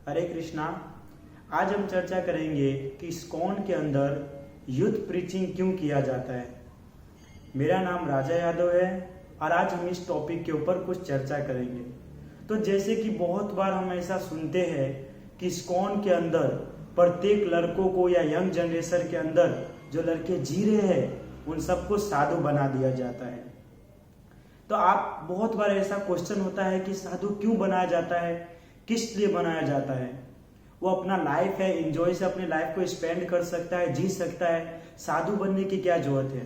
हरे कृष्णा। आज हम चर्चा करेंगे कि इस्कॉन के अंदर यूथ प्रीचिंग क्यों किया जाता है। मेरा नाम राजा यादव है और आज हम इस टॉपिक के ऊपर कुछ चर्चा करेंगे। तो जैसे कि बहुत बार हम ऐसा सुनते हैं कि इस्कॉन के अंदर प्रत्येक लड़कों को या यंग जनरेशन के अंदर जो लड़के जी रहे हैं उन सबको साधु बना दिया जाता है। तो आप बहुत बार ऐसा क्वेश्चन होता है कि साधु क्यों बनाया जाता है, किस लिए बनाया जाता है। वो अपना लाइफ है, एंजॉय से अपने लाइफ को स्पेंड कर सकता है, जी सकता है, साधु बनने की क्या जरूरत है।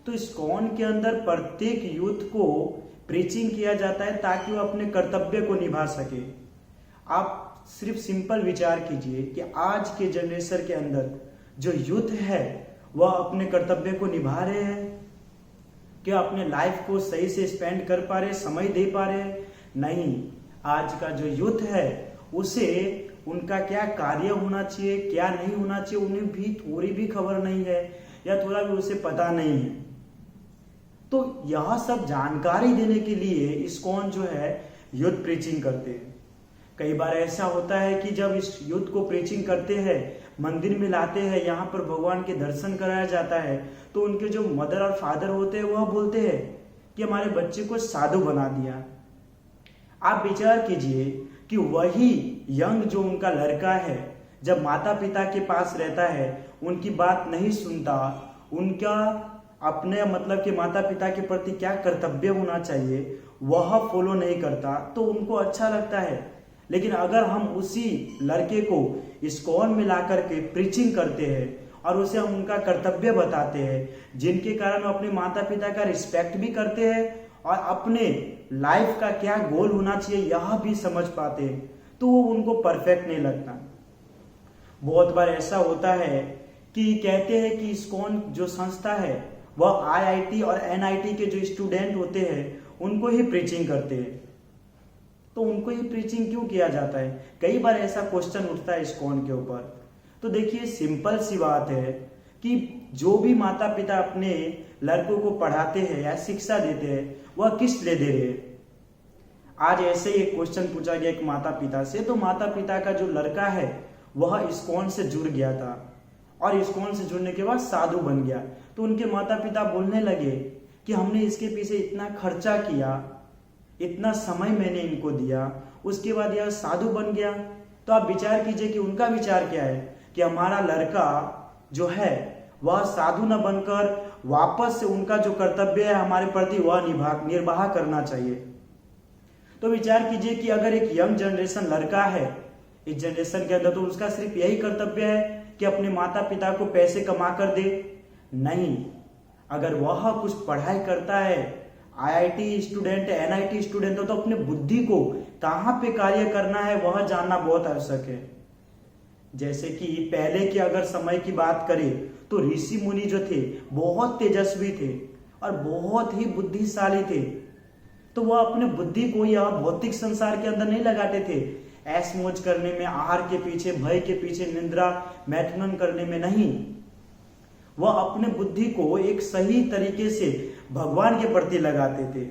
तो इस्कॉन के अंदर प्रत्येक यूथ को प्रीचिंग किया जाता है ताकि वो अपने कर्तव्य को निभा सके। आप सिर्फ सिंपल विचार कीजिए कि आज के जनरेशन के अंदर जो यूथ है वह अपने कर्तव्य को निभा रहे हैं, क्या अपने लाइफ को सही से स्पेंड कर पा रहे, समय दे पा रहे? नहीं। आज का जो यूथ है उसे उनका क्या कार्य होना चाहिए, क्या नहीं होना चाहिए, उन्हें भी थोड़ी भी खबर नहीं है या थोड़ा भी उसे पता नहीं है। तो यह सब जानकारी देने के लिए इस्कॉन जो है यूथ प्रीचिंग करते हैं। कई बार ऐसा होता है कि जब इस यूथ को प्रीचिंग करते हैं, मंदिर में लाते हैं, यहाँ पर भगवान के दर्शन कराया जाता है, तो उनके जो मदर और फादर होते हैं वह बोलते हैं कि हमारे बच्चे को साधु बना दिया। आप विचार कीजिए कि वही यंग जो उनका लड़का है जब माता पिता के पास रहता है, उनकी बात नहीं सुनता, उनका अपने मतलब कि माता पिता के प्रति क्या कर्तव्य होना चाहिए वह फॉलो नहीं करता, तो उनको अच्छा लगता है। लेकिन अगर हम उसी लड़के को इस्कॉन में ला करके प्रीचिंग करते हैं और उसे हम उनका कर्तव्य बताते हैं, जिनके कारण वो अपने माता पिता का रिस्पेक्ट भी करते हैं और अपने लाइफ का क्या गोल होना चाहिए यह भी समझ पाते हैं, तो वो उनको परफेक्ट नहीं लगता। बहुत बार ऐसा होता है कि कहते हैं कि इस्कॉन जो संस्था है वह आईआईटी और एनआईटी के जो स्टूडेंट होते हैं उनको ही प्रीचिंग करते हैं। तो उनको ही प्रीचिंग क्यों किया जाता है? कई बार ऐसा क्वेश्चन उठता है इस्कॉन के ऊपर। तो देखिए, सिंपल सी बात है कि जो भी माता पिता अपने लड़कों को पढ़ाते हैं या शिक्षा देते हैं वह किस लिए दे रहे हैं। आज ऐसे ही एक क्वेश्चन पूछा गया एक माता पिता से, तो माता पिता का जो लड़का है वह इस्कॉन से जुड़ गया था और इस्कॉन से जुड़ने के बाद साधु बन गया। तो उनके माता पिता बोलने लगे कि हमने इसके पीछे इतना खर्चा किया, इतना समय मैंने इनको दिया, उसके बाद यह साधु बन गया। तो आप विचार कीजिए कि उनका विचार क्या है कि हमारा लड़का जो है वह साधु न बनकर वापस से उनका जो कर्तव्य है हमारे प्रति वह निर्वाह करना चाहिए। तो विचार कीजिए कि अगर एक यंग जनरेशन लड़का है इस जनरेशन के अंदर, तो उसका सिर्फ यही कर्तव्य है कि अपने माता पिता को पैसे कमा कर दे? नहीं। अगर वह कुछ पढ़ाई करता है, आईआईटी स्टूडेंट है, एनआईटी स्टूडेंट हो, तो अपने बुद्धि को कहाँ पे कार्य करना है वह जानना बहुत आवश्यक है। जैसे कि पहले के अगर समय की बात करें तो ऋषि मुनि जो थे बहुत तेजस्वी थे और बहुत ही बुद्धिशाली थे। तो वह अपने बुद्धि को यह भौतिक संसार के अंदर नहीं लगाते थे, ऐश मौज करने में, आहार के पीछे, भय के पीछे, निद्रा मैथुन करने में नहीं। वह अपने बुद्धि को एक सही तरीके से भगवान के प्रति लगाते थे।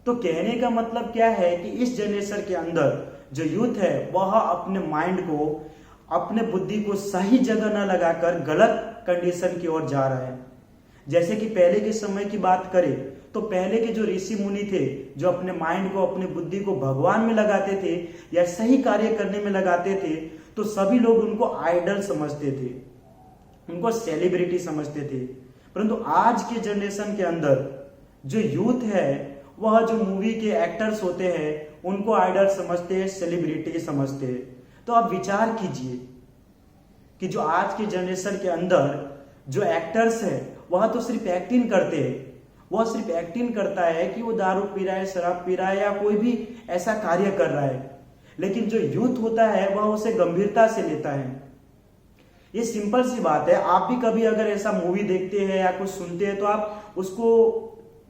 तो कहने का मतलब क्या है कि इस जनरेशन के अंदर जो यूथ है वह अपने माइंड को, अपने बुद्धि को सही जगह न लगाकर गलत कंडीशन की ओर जा रहा है। जैसे कि पहले के समय की बात करें तो पहले के जो ऋषि मुनि थे जो अपने माइंड को, अपने बुद्धि को भगवान में लगाते थे या सही कार्य करने में लगाते थे, तो सभी लोग उनको आइडल समझते थे, उनको सेलिब्रिटी समझते थे। परंतु आज के जनरेशन के अंदर जो यूथ है वह जो मूवी के एक्टर्स होते हैं उनको आइडल समझते हैं, सेलिब्रिटी समझते हैं। तो आप विचार कीजिए कि जो आज के जनरेशन के अंदर जो एक्टर्स है वह तो सिर्फ एक्टिंग करते हैं। वह सिर्फ एक्टिंग करता है कि वो दारू पी रहा है, शराब पी रहा है या कोई भी ऐसा कार्य कर रहा है, लेकिन जो यूथ होता है वह उसे गंभीरता से लेता है। ये सिंपल सी बात है। आप भी कभी अगर ऐसा मूवी देखते हैं या कुछ सुनते हैं तो आप उसको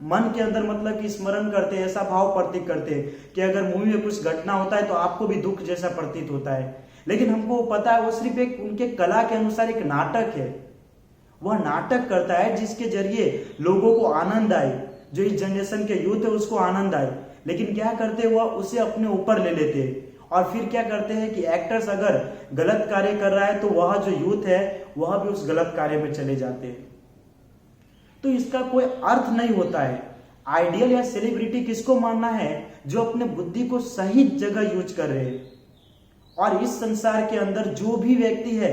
मन के अंदर मतलब कि स्मरण करते हैं, ऐसा भाव प्रतीत करते हैं कि अगर मूवी में कुछ घटना होता है तो आपको भी दुख जैसा प्रतीत होता है। लेकिन हमको पता है वो सिर्फ एक उनके कला के अनुसार एक नाटक है। वह नाटक करता है जिसके जरिए लोगों को आनंद आए, जो इस जनरेशन के यूथ है उसको आनंद आए। लेकिन क्या करते वह उसे अपने ऊपर ले लेते और फिर क्या करते हैं कि एक्टर्स अगर गलत कार्य कर रहा है तो वह जो यूथ है वह भी उस गलत कार्य में चले जाते हैं। तो इसका कोई अर्थ नहीं होता है। आइडियल या सेलिब्रिटी किसको मानना है? जो अपने बुद्धि को सही जगह यूज कर रहे हैं। और इस संसार के अंदर जो भी व्यक्ति है,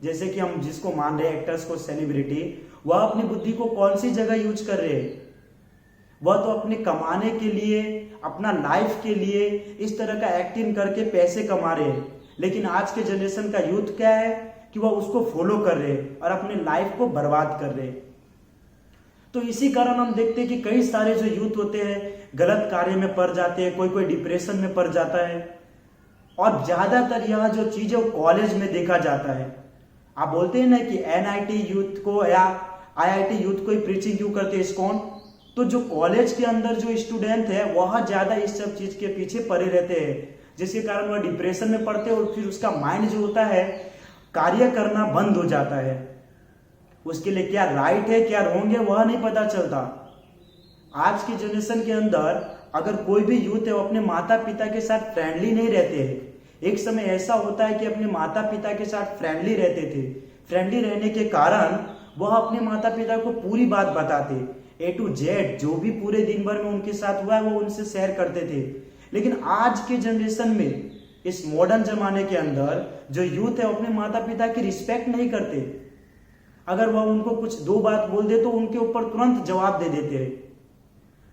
जैसे कि हम जिसको मान रहे हैं एक्टर्स को सेलिब्रिटी, वह अपनी बुद्धि को कौन सी जगह यूज कर रहे हैं? वह तो अपने कमाने के लिए, अपना लाइफ के लिए इस तरह का एक्टिंग करके पैसे कमा रहे हैं। लेकिन आज के जनरेशन का यूथ क्या है कि वह उसको फॉलो कर रहे हैं और अपने लाइफ को बर्बाद कर रहे हैं। तो इसी कारण हम देखते हैं कि कई सारे जो यूथ होते हैं गलत कार्य में पड़ जाते हैं, कोई कोई डिप्रेशन में पड़ जाता है। और ज्यादातर यह जो चीज है वो कॉलेज में देखा जाता है। आप बोलते हैं ना कि एनआईटी यूथ को या आईआईटी यूथ को ही प्रीचिंग क्यों करते हैं इस्कॉन? तो जो कॉलेज के अंदर जो स्टूडेंट है वह ज्यादा इस सब चीज के पीछे पड़े रहते हैं, जिसके कारण वह डिप्रेशन में पड़ते हैं और फिर उसका माइंड जो होता है कार्य करना बंद हो जाता है। उसके लिए क्या राइट है क्या रॉन्ग है वह नहीं पता चलता। आज की जनरेशन के अंदर अगर कोई भी यूथ है वो अपने माता पिता के साथ फ्रेंडली नहीं रहते हैं। एक समय ऐसा होता है कि अपने माता पिता के साथ फ्रेंडली रहते थे। फ्रेंडली रहने के कारण वह अपने माता पिता को पूरी बात बताते, A to Z जो भी पूरे दिन भर में उनके साथ हुआ है वो उनसे शेयर करते थे। लेकिन आज के जनरेशन में, इस मॉडर्न जमाने के अंदर जो यूथ है अपने माता पिता की रिस्पेक्ट नहीं करते। अगर वह उनको कुछ दो बात बोल दे तो उनके ऊपर तुरंत जवाब दे देते हैं।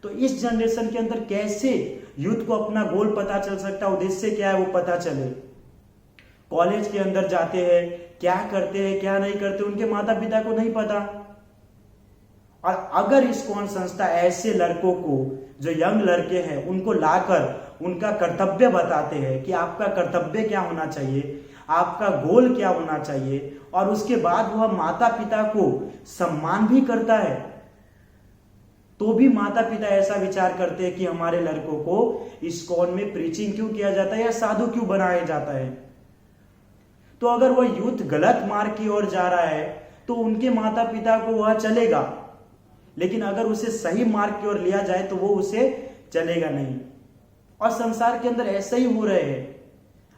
तो इस जनरेशन के अंदर कैसे यूथ को अपना गोल पता चल सकता है, उद्देश्य क्या है वो पता चले? कॉलेज के अंदर जाते हैं, क्या करते हैं क्या नहीं करते उनके माता पिता को नहीं पता। और अगर इस्कॉन संस्था ऐसे लड़कों को, जो यंग लड़के हैं, उनको लाकर उनका कर्तव्य बताते हैं कि आपका कर्तव्य क्या होना चाहिए, आपका गोल क्या होना चाहिए, और उसके बाद वह माता पिता को सम्मान भी करता है, तो भी माता पिता ऐसा विचार करते हैं कि हमारे लड़कों को इस्कॉन में प्रीचिंग क्यों किया जाता है या साधु क्यों बनाया जाता है। तो अगर वह यूथ गलत मार्ग की ओर जा रहा है तो उनके माता पिता को वह चलेगा, लेकिन अगर उसे सही मार्ग की ओर लिया जाए तो वो उसे चलेगा नहीं। और संसार के अंदर ऐसा ही हो रहे हैं।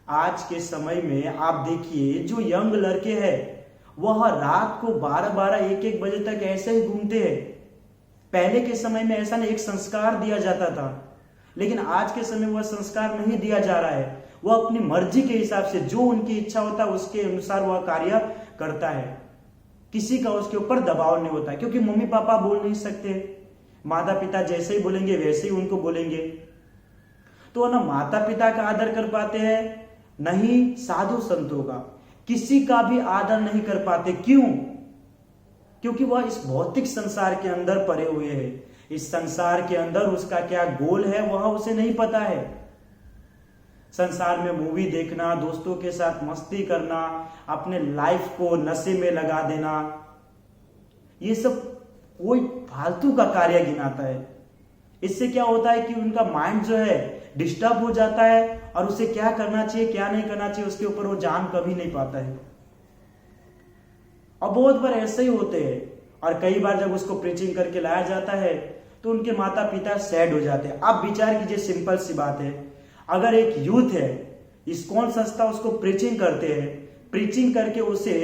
आज के समय में आप देखिए जो यंग लड़के हैं वह रात को 12-12, 1-1 बजे तक ऐसे ही घूमते हैं। पहले के समय में ऐसा नहीं, एक संस्कार दिया जाता था, लेकिन आज के समय वह संस्कार नहीं दिया जा रहा है। वह अपनी मर्जी के हिसाब से जो उनकी इच्छा होता है उसके अनुसार वह कार्य करता है। किसी का उसके ऊपर दबाव नहीं होता, क्योंकि मम्मी पापा बोल नहीं सकते। माता पिता जैसे ही बोलेंगे वैसे ही उनको बोलेंगे। तो ना माता पिता का आदर कर पाते हैं, नहीं साधु संतों का, किसी का भी आदर नहीं कर पाते। क्यों? क्योंकि वह इस भौतिक संसार के अंदर पड़े हुए हैं। इस संसार के अंदर उसका क्या गोल है वह उसे नहीं पता है। संसार में मूवी देखना, दोस्तों के साथ मस्ती करना, अपने लाइफ को नशे में लगा देना, ये सब कोई फालतू का कार्य गिनाता है। इससे क्या होता है कि उनका माइंड जो है डिस्टर्ब हो जाता है और उसे क्या करना चाहिए क्या नहीं करना चाहिए उसके ऊपर वो जान कभी नहीं पाता है। और बहुत बार ऐसे ही होते हैं। और कई बार जब उसको प्रीचिंग करके लाया जाता है तो उनके माता पिता सैड हो जाते हैं। आप विचार कीजिए, सिंपल सी बात है, अगर एक यूथ है, इस्कॉन संस्था उसको प्रीचिंग करते हैं, प्रीचिंग करके उसे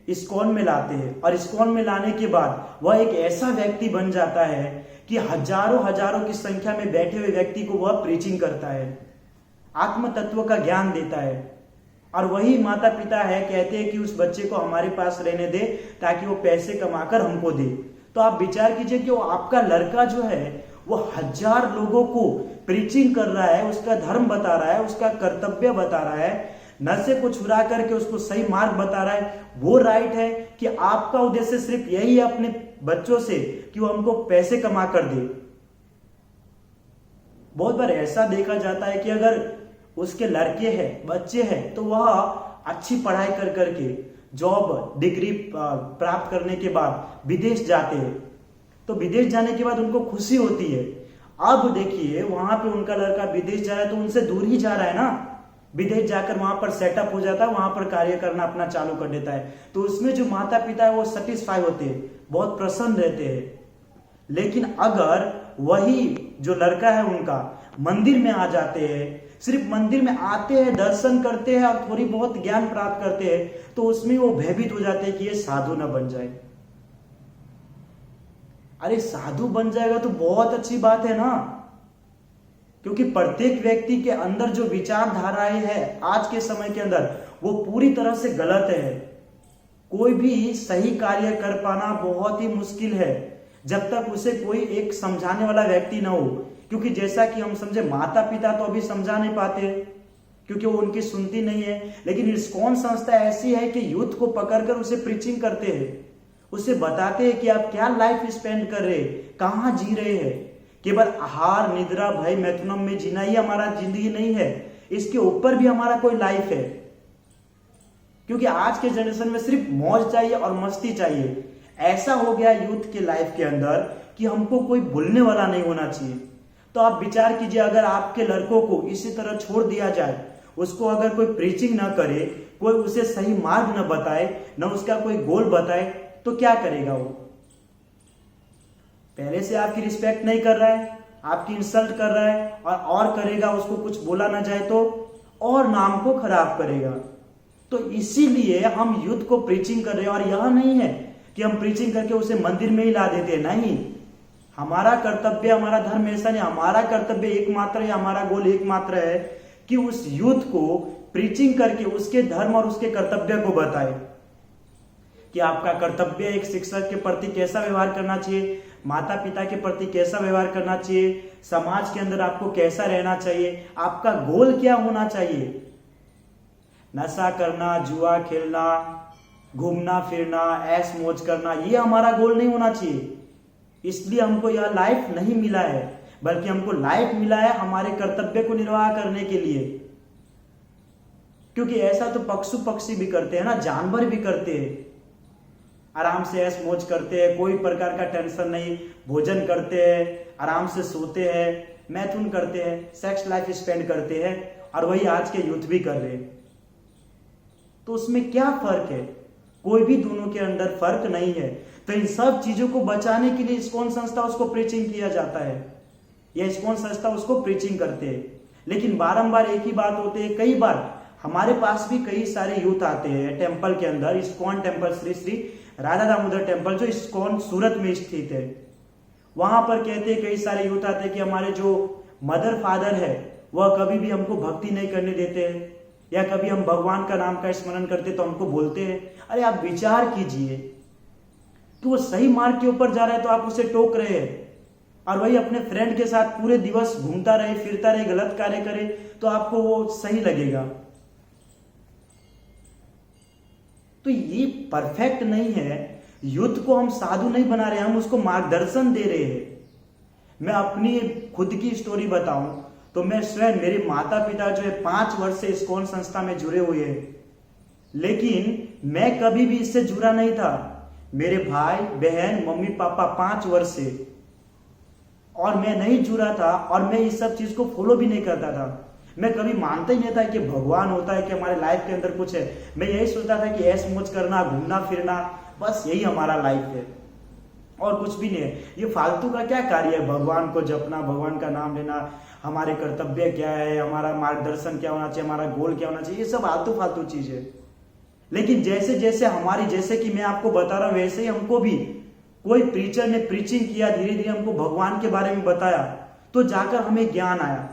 इस्कॉन में लाते हैं, और इस्कॉन में लाने के बाद वह एक ऐसा व्यक्ति बन जाता है कि हजारों हजारों की संख्या में बैठे हुए व्यक्ति को वह प्रीचिंग करता है, आत्म तत्व का ज्ञान देता है। और वही माता पिता है कहते हैं कि उस बच्चे को हमारे पास रहने दे ताकि वो पैसे कमाकर हमको दे। तो आप विचार कीजिए कि वो आपका लड़का जो है वो 1000 लोगों को प्रीचिंग कर रहा है, उसका धर्म बता रहा है, उसका कर्तव्य बता रहा है, नशे को छुड़ा करके उसको सही मार्ग बता रहा है। वो राइट है कि आपका उद्देश्य सिर्फ यही है अपने बच्चों से कि वो हमको पैसे कमा कर दे। बहुत बार ऐसा देखा जाता है कि अगर उसके लड़के हैं, बच्चे हैं, तो वह अच्छी पढ़ाई कर करके जॉब डिग्री प्राप्त करने के बाद विदेश जाते हैं। तो विदेश जाने के बाद उनको खुशी होती है। अब देखिए वहां पे उनका लड़का विदेश जा रहा है तो उनसे दूर ही जा रहा है ना। विदेश जाकर वहां पर सेटअप हो जाता है, वहां पर कार्य करना अपना चालू कर देता है। तो उसमें जो माता पिता है वो सेटिस्फाई होते हैं, बहुत प्रसन्न रहते हैं। लेकिन अगर वही जो लड़का है उनका मंदिर में आ जाते हैं, सिर्फ मंदिर में आते हैं, दर्शन करते हैं और थोड़ी बहुत ज्ञान प्राप्त करते हैं तो उसमें वो भयभीत हो जाते हैं कि ये साधु ना बन जाए। अरे साधु बन जाएगा तो बहुत अच्छी बात है ना, क्योंकि प्रत्येक व्यक्ति के अंदर जो विचारधाराएं है आज के समय के अंदर वो पूरी तरह से गलत है। कोई भी सही कार्य कर पाना बहुत ही मुश्किल है जब तक उसे कोई एक समझाने वाला व्यक्ति ना हो, क्योंकि जैसा कि हम समझे माता पिता तो अभी समझा नहीं पाते क्योंकि वो उनकी सुनती नहीं है, लेकिन इस्कॉन संस्था ऐसी है कि यूथ को पकड़कर उसे प्रीचिंग करते हैं, उसे बताते हैं कि आप क्या लाइफ स्पेंड कर रहे हैं, कहां जी रहे हैं। केवल आहार निद्रा भय मैथुनम में जीना ही हमारा जिंदगी नहीं है, इसके ऊपर भी हमारा कोई लाइफ है। क्योंकि आज के जनरेशन में सिर्फ मौज चाहिए और मस्ती चाहिए। ऐसा हो गया यूथ के लाइफ के अंदर कि हमको कोई बोलने वाला नहीं होना चाहिए। तो आप विचार कीजिए, अगर आपके लड़कों को इसी तरह छोड़ दिया जाए, उसको अगर कोई प्रीचिंग ना करे, कोई उसे सही मार्ग न बताए, न उसका कोई गोल बताए, तो क्या करेगा वो? पहले से आपकी रिस्पेक्ट नहीं कर रहा है, आपकी इंसल्ट कर रहा है, और करेगा, उसको कुछ बोला ना जाए तो और नाम को खराब करेगा। तो इसीलिए हम यूथ को प्रीचिंग कर रहे हैं। और यह नहीं है कि हम प्रीचिंग करके उसे मंदिर में ही ला देते हैं, नहीं। हमारा कर्तव्य, हमारा धर्म ऐसा नहीं, हमारा कर्तव्य एकमात्र है, हमारा गोल एकमात्र है कि उस यूथ को प्रीचिंग करके उसके धर्म और उसके कर्तव्य को बताए कि आपका कर्तव्य एक शिक्षक के प्रति कैसा व्यवहार करना चाहिए, माता पिता के प्रति कैसा व्यवहार करना चाहिए, समाज के अंदर आपको कैसा रहना चाहिए, आपका गोल क्या होना चाहिए। नशा करना, जुआ खेलना, घूमना फिरना, ऐश मौज करना, ये हमारा गोल नहीं होना चाहिए। इसलिए हमको यह लाइफ नहीं मिला है, बल्कि हमको लाइफ मिला है हमारे कर्तव्य को निर्वाह करने के लिए। क्योंकि ऐसा तो पशु पक्षी भी करते हैं ना, जानवर भी करते हैं, आराम से ऐश मौज करते हैं, कोई प्रकार का टेंशन नहीं, भोजन करते हैं, आराम से सोते हैं, मैथुन करते हैं, सेक्स लाइफ स्पेंड करते हैं, और वही आज के यूथ भी कर रहे हैं। तो उसमें क्या फर्क है? कोई भी दोनों के अंदर फर्क नहीं है। तो इन सब चीजों को बचाने के लिए इस्कॉन संस्था उसको प्रीचिंग किया जाता है, या इस्कॉन संस्था उसको प्रीचिंग करते हैं। लेकिन बारंबार एक ही बात होती है। कई बार हमारे पास भी कई सारे यूथ आते हैं टेंपल के अंदर, ISKCON temple, Shri Shri Radha Damodar temple जो इस्कॉन सूरत में स्थित है, वहां पर कहते हैं कई सारे यूथ आते हैं कि हमारे जो मदर फादर है वह कभी भी हमको भक्ति नहीं करने देते हैं, या कभी हम भगवान का नाम का स्मरण करते तो हमको बोलते हैं। अरे आप विचार कीजिए कि वो सही मार्ग के ऊपर जा रहा है तो आप उसे टोक रहे हैं, और वही अपने फ्रेंड के साथ पूरे दिवस घूमता रहे, फिरता रहे, गलत कार्य करे तो आपको वो सही लगेगा। तो ये परफेक्ट नहीं है। युद्ध को हम साधु नहीं बना रहे, हम उसको मार्गदर्शन दे रहे हैं। मैं अपनी खुद की स्टोरी बताऊं तो मैं स्वयं, मेरे माता पिता जो है 5 वर्ष से इस्कॉन संस्था में जुड़े हुए हैं, लेकिन मैं कभी भी इससे जुड़ा नहीं था। मेरे भाई बहन मम्मी पापा 5 वर्ष से, और मैं नहीं जुड़ा था, और मैं इस सब चीज को फॉलो भी नहीं करता था। मैं कभी मानता ही नहीं था कि भगवान होता है, कि हमारे लाइफ के अंदर कुछ है। मैं यही सोचता था कि ऐश मौज करना, घूमना फिरना, बस यही हमारा लाइफ है और कुछ भी नहीं है। ये फालतू का क्या कार्य है? भगवान को जपना, भगवान का नाम लेना, हमारे कर्तव्य क्या है, हमारा मार्गदर्शन क्या होना चाहिए, हमारा गोल क्या होना चाहिए, ये सब आलतू फालतू चीज है। लेकिन जैसे जैसे हमारी, जैसे कि मैं आपको बता रहा हूं, वैसे ही हमको भी कोई प्रीचर ने प्रीचिंग किया, धीरे धीरे हमको भगवान के बारे में बताया, तो जाकर हमें ज्ञान आया,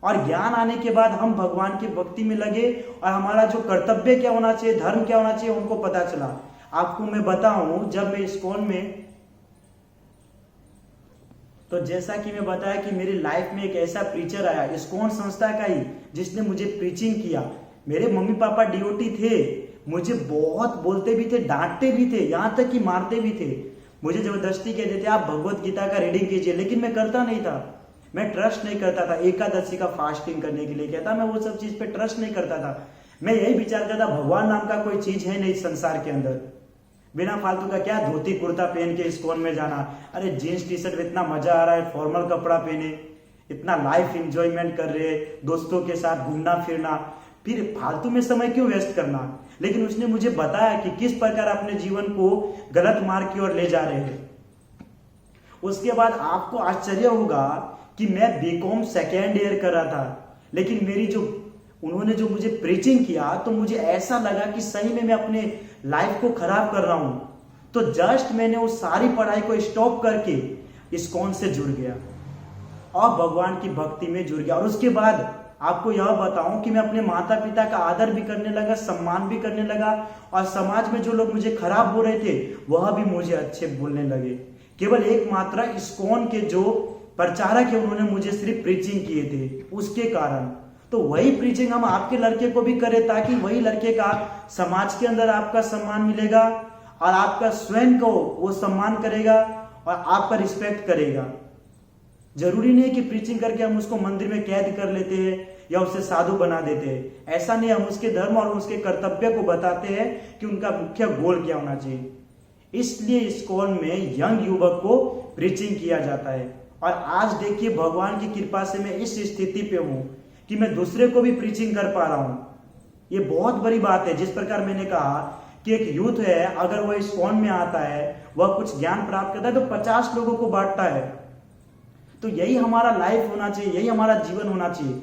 और ज्ञान आने के बाद हम भगवान की भक्ति में लगे, और हमारा जो कर्तव्य क्या होना चाहिए, धर्म क्या होना चाहिए, उनको पता चला। आपको मैं बताऊं, जब मैं इस्कॉन में, तो जैसा कि मैं बताया कि मेरी लाइफ में एक ऐसा प्रीचर आया इस्कॉन संस्था का ही, जिसने मुझे प्रीचिंग किया। मेरे मम्मी पापा डीओटी थे, मुझे बहुत बोलते भी थे, डांटते भी थे, यहां तक कि मारते भी थे। मुझे जबरदस्ती कहते थे आप भगवत गीता का रीडिंग कीजिए, लेकिन मैं करता नहीं था। मैं ट्रस्ट नहीं करता था। एकादशी का फास्टिंग करने के लिए कहता, मैं वो सब चीज पे ट्रस्ट नहीं करता था। मैं यही विचारता था भगवान नाम का कोई चीज है नहीं संसार के अंदर, बिना फालतू का क्या धोती कुर्ता पहन के इस्कॉन में जाना। अरे जीन्स टी शर्ट में इतना मजा आ रहा है, फॉर्मल कपड़ा पहने, इतना लाइफ एंजॉयमेंट कर रहे, दोस्तों के साथ घूमना फिरना, फिर फालतू में समय क्यों वेस्ट करना। लेकिन उसने मुझे बताया कि किस प्रकार अपने जीवन को गलत मार्ग की ओर ले जा रहे हैं। उसके बाद आपको आश्चर्य होगा कि मैं बीकॉम 2nd ईयर कर रहा था, लेकिन उन्होंने जो मुझे प्रीचिंग किया तो मुझे ऐसा लगा कि सही में मैं अपने लाइफ को खराब कर रहा हूं। तो जस्ट मैंने वो सारी पढ़ाई को स्टॉप करके इस्कॉन से जुड़ गया और भगवान की भक्ति में जुड़ गया। और उसके बाद आपको यह बताऊं कि मैं अपने माता पिता का आदर भी करने लगा, सम्मान भी करने लगा, और समाज में जो लोग मुझे खराब बोल रहे थे वह भी मुझे अच्छे बोलने लगे। केवल एकमात्र इस्कॉन के जो प्रचारक है उन्होंने मुझे सिर्फ प्रीचिंग किए थे, उसके कारण। तो वही प्रीचिंग हम आपके लड़के को भी करें, ताकि वही लड़के का समाज के अंदर आपका सम्मान मिलेगा और आपका स्वयं को वो सम्मान करेगा और आपका रिस्पेक्ट करेगा। जरूरी नहीं कि प्रीचिंग करके हम उसको मंदिर में कैद कर लेते हैं या उसे साधु बना देते हैं। ऐसा नहीं, हम उसके धर्म और उसके कर्तव्य को बताते हैं कि उनका मुख्य गोल क्या होना चाहिए। इसलिए इस्कॉन में यंग युवक को प्रीचिंग किया जाता है। और आज देखिए, भगवान की कृपा से मैं इस स्थिति पे हूं कि मैं दूसरे को भी प्रीचिंग कर पा रहा हूं। ये बहुत बड़ी बात है। जिस प्रकार मैंने कहा कि एक यूथ है, अगर वह इस्कॉन में आता है, वह कुछ ज्ञान प्राप्त करता है तो 50 लोगों को बांटता है। तो यही हमारा लाइफ होना चाहिए, यही हमारा जीवन होना चाहिए।